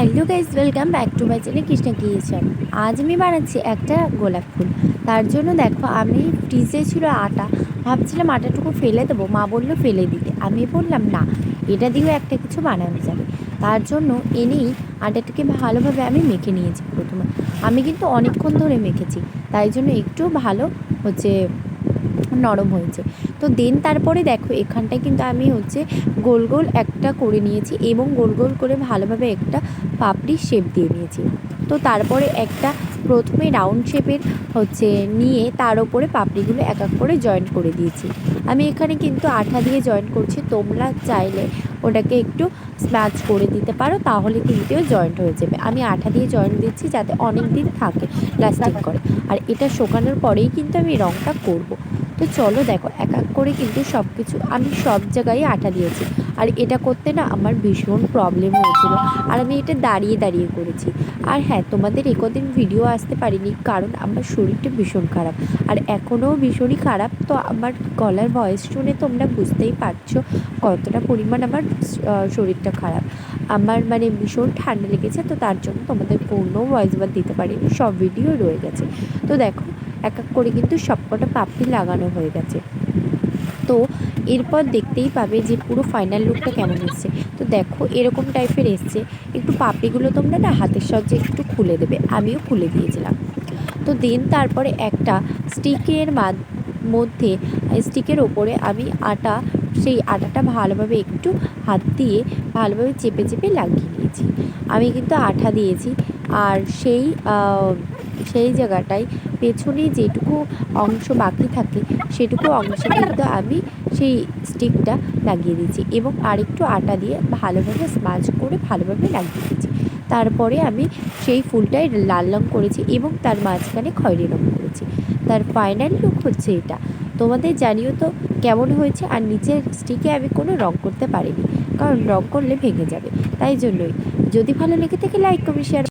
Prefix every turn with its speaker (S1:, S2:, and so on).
S1: Hello guys, welcome back to my channel Krishna creation. আজ আমি বানাচ্ছি একটা গোলাপ ফুল। তার জন্য দেখো, আমি ফ্রিজে ছিল আটা, ভাবছিলাম আটাটুকু ফেলে দেবো, মা বললো ফেলে দিতে। আমি বললাম না, এটা দিয়েও একটা কিছু বানানো যাবে। তার জন্য এনেই আটাটাকে ভালোভাবে আমি মেখে নিয়েছি। প্রথমে আমি কিন্তু অনেকক্ষণ ধরে মেখেছি, তাই জন্য একটু ভালো হচ্ছে নরম হয়েছে। তো দেন তারপরে দেখো, এখানটায় কিন্তু আমি গোল গোল একটা করে নিয়েছি এবং গোল গোল করে ভালোভাবে একটা পাপড়ির শেপ দিয়ে নিয়েছি। তো তারপরে একটা প্রথমে রাউন্ড শেপের নিয়ে তার ওপরে পাপড়িগুলো এক এক করে জয়েন্ট করে দিয়েছি। আমি এখানে কিন্তু আঠা দিয়ে জয়েন্ট করছি, তোমরা চাইলে ওটাকে একটু স্ম্যাচ করে দিতে পারো, তাহলে কিন্তু জয়েন্ট হয়ে যাবে। আমি আঠা দিয়ে জয়েন্ট দিচ্ছি যাতে অনেক দিন থাকে, লাস্টিং করে। আর এটা শুকানোর পরেই কিন্তু আমি রঙটা করব। তো চলো দেখো, এক এক করে কিন্তু সব কিছু আমি সব জায়গায় আঠা দিয়েছি। আর এটা করতে না আমার ভীষণ প্রবলেম হয়েছিল, আর আমি এটা দাঁড়িয়ে দাঁড়িয়ে করেছি। আর হ্যাঁ, তোমাদের একদিন ভিডিও আসতে পারিনি কারণ আমার শরীরটা ভীষণ খারাপ, আর এখনও ভীষণই খারাপ। তো আমার গলার ভয়েস শুনে তোমরা বুঝতেই পারছো কতটা পরিমাণ আমার শরীরটা খারাপ। আমার মানে ভীষণ ঠান্ডা লেগেছে, তো তার জন্য তোমাদের কোনো ভয়েস ওভার দিতে পারিনি, সব ভিডিও রয়ে গেছে। তো দেখো, এক এক করে কিন্তু সবকটা পাপড়ি লাগানো হয়ে গেছে। তো এরপর দেখতেই পাবে যে পুরো ফাইনাল লুকটা কেমন এসছে। তো দেখো, এরকম টাইপের এসছে। একটু পাপড়িগুলো তোমরা না হাতের সাহায্যে একটু খুলে দেবে, আমিও খুলে দিয়েছিলাম। তো দেন তারপরে একটা স্টিকের মধ্যে স্টিকের ওপরে আমি সেই আটাটা ভালোভাবে একটু হাত দিয়ে ভালোভাবে চেপে চেপে লাগিয়ে নিয়েছি। আমি কিন্তু আঠা দিয়েছি, আর সেই জায়গাটায় পেছনে যেটুকু অংশ বাকি থাকে সেটুকু অংশে কিন্তু আমি সেই স্টিকটা লাগিয়ে দিয়েছি এবং আরেকটু আটা দিয়ে ভালোভাবে স্মাজ করে ভালোভাবে লাগিয়ে দিয়েছি। তারপরে আমি সেই ফুলটায় লাল রঙ করেছি এবং তার মাঝখানে খয়েরি রঙ করেছি। তার ফাইনাল লুক হচ্ছে এটা। তোমাদের জানিও তো কেমন হয়েছে। আর নিচের স্টিকে আমি কোনো রঙ করতে পারিনি, কারণ রঙ করলে ভেঙে যাবে। তাই জন্যই, যদি ভালো লেগে থাকে লাইক কমেন্ট শেয়ার।